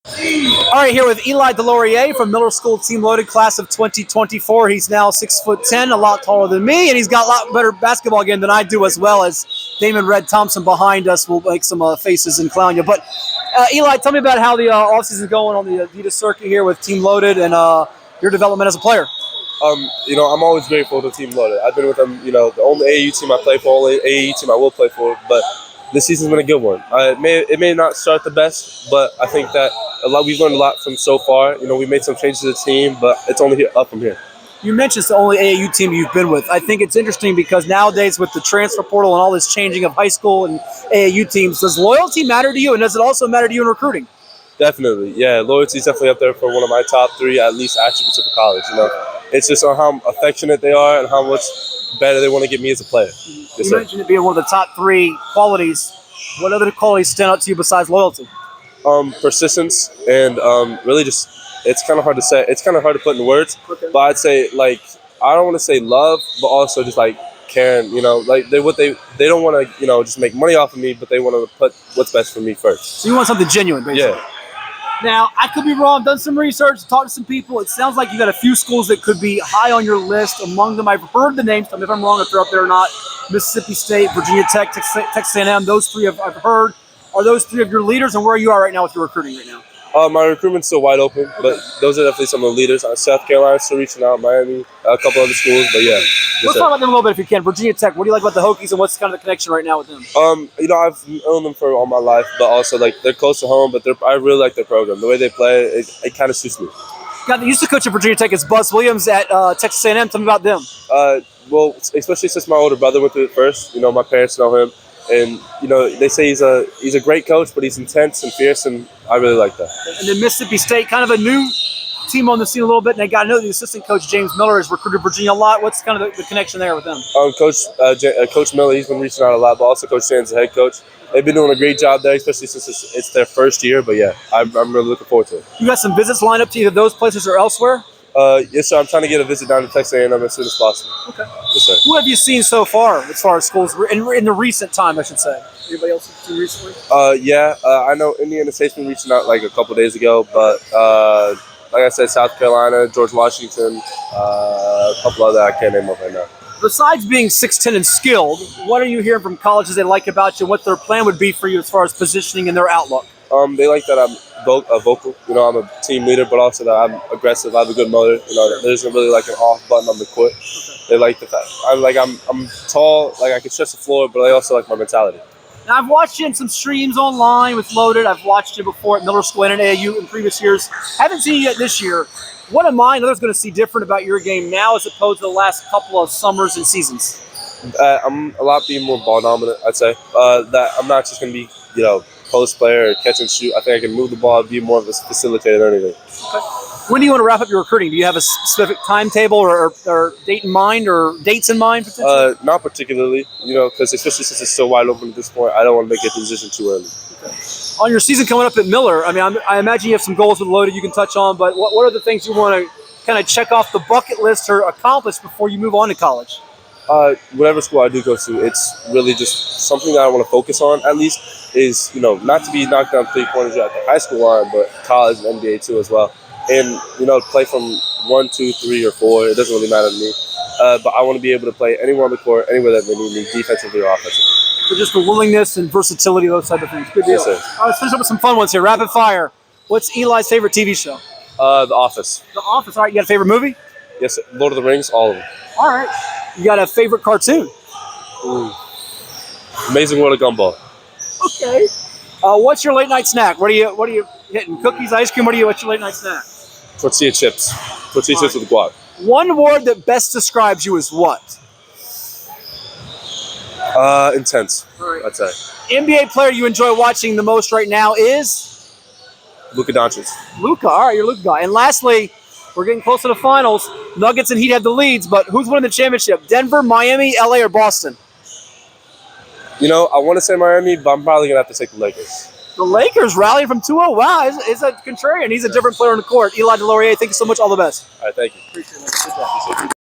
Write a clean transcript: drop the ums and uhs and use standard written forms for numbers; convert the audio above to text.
All right, here with Eli DeLaurier from Miller School Team Loaded, class of 2024. He's now 6'10", a lot taller than me, and he's got a lot better basketball game than I do, as well as Damon Red Thompson behind us will make some faces and clown you. But Eli, tell me about how the offseason is going on the Adidas circuit here with Team Loaded and your development as a player. I'm always grateful to Team Loaded. I've been with them, the only AAU team I play for, only AAU team I will play for, but this season's been a good one. It may not start the best, but I think that we've learned a lot from so far. We made some changes to the team, but it's only up from here. You mentioned it's the only AAU team you've been with. I think it's interesting because nowadays with the transfer portal and all this changing of high school and AAU teams, does loyalty matter to you, and does it also matter to you in recruiting? Definitely, yeah. Loyalty is definitely up there for one of my top 3, at least, attributes of the college. It's just on how affectionate they are and how much better they want to get me as a player. You mentioned it being one of the top 3 qualities. What other qualities stand out to you besides loyalty? Persistence and really just, it's kind of hard to say. It's kind of hard to put into words, okay. But I'd say, I don't want to say love, but also just caring. They don't want to just make money off of me, but they want to put what's best for me first. So you want something genuine, basically. Yeah. Now, I could be wrong. I've done some research, talked to some people. It sounds like you got a few schools that could be high on your list. Among them, I've heard the names. Tell me if I'm wrong, if they're up there or not. Mississippi State, Virginia Tech, Texas A&M. Those 3 I've heard. Are those 3 of your leaders, and where are you at right now with your recruiting right now? My recruitment's still wide open, but those are definitely some of the leaders. South Carolina's still reaching out, Miami, a couple other schools, but yeah. Let's talk about them a little bit if you can. Virginia Tech, what do you like about the Hokies, and what's kind of the connection right now with them? I've known them for all my life, but also they're close to home, but I really like their program. The way they play, it kind of suits me. Got the used to coach at Virginia Tech is Boo Williams at Texas A&M. Tell me about them. Well, especially since my older brother went through it first. My parents know him. And, they say he's a great coach, but he's intense and fierce, and I really like that. And then Mississippi State, kind of a new team on the scene a little bit, and they got to know the assistant coach, James Miller, has recruited Virginia a lot. What's kind of the connection there with them? Coach Miller, he's been reaching out a lot, but also Coach Stan's the head coach. They've been doing a great job there, especially since it's their first year. But, yeah, I'm really looking forward to it. You got some visits lined up to either those places or elsewhere? Yes, sir. I'm trying to get a visit down to Texas A&M as soon as possible. Okay. Yes, sir. Who have you seen so far as schools in the recent time, I should say? Anybody else seen recently? I know Indiana State's been reaching out a couple days ago, but like I said, South Carolina, George Washington, a couple other I can't name up right now. Besides being 6'10" and skilled, what are you hearing from colleges they like about you? What their plan would be for you as far as positioning and their outlook? They like that I'm vocal. I'm a team leader, but also that I'm aggressive. I have a good motor. There isn't really an off button on the court. They like the fact I'm tall, I can stretch the floor, but they also like my mentality. Now, I've watched you in some streams online with Loaded. I've watched you before at Miller School and at AAU in previous years. Haven't seen you yet this year. What am I and others going to see different about your game now as opposed to the last couple of summers and seasons? I'm a lot more ball dominant, I'd say. That I'm not just going to be, post player or catch and shoot. I think I can move the ball, be more of a facilitator than anything. Okay. When do you want to wrap up your recruiting? Do you have a specific timetable or date in mind or dates in mind? Not particularly, because especially since it's so wide open at this point, I don't want to make a decision too early. Okay. On your season coming up at Miller, I imagine you have some goals with Loaded you can touch on, but what are the things you want to kind of check off the bucket list or accomplish before you move on to college? Whatever school I do go to, it's really just something that I want to focus on, at least, is, not to be knocked down 3-pointers at the high school line, but college and NBA too as well. And, play from 1, 2, 3, or 4. It doesn't really matter to me. But I want to be able to play anywhere on the court, anywhere that they need me, defensively or offensively. So just the willingness and versatility, those type of things. Good deal. Yes, sir. All right, let's finish up with some fun ones here. Rapid fire. What's Eli's favorite TV show? The Office. The Office. All right, you got a favorite movie? Yes, sir. Lord of the Rings, all of them. All right. You got a favorite cartoon? Ooh. Amazing World of Gumball. Okay. What's your late night snack? What are you hitting? Cookies, ice cream? What's your late night snack? Tortilla chips. Tortilla chips with guac. One word that best describes you is what? Intense. All right. I'd say. NBA player you enjoy watching the most right now is? Luka Doncic. Luka. All right, you're a Luka guy. And lastly, we're getting close to the finals. Nuggets and Heat have the leads, but who's winning the championship? Denver, Miami, LA, or Boston? I want to say Miami, but I'm probably going to have to take the Lakers. The Lakers rallying from 2-0. Wow, he's a contrarian. He's a different player on the court. Eli DeLaurier, thank you so much. All the best. All right, thank you. Appreciate it.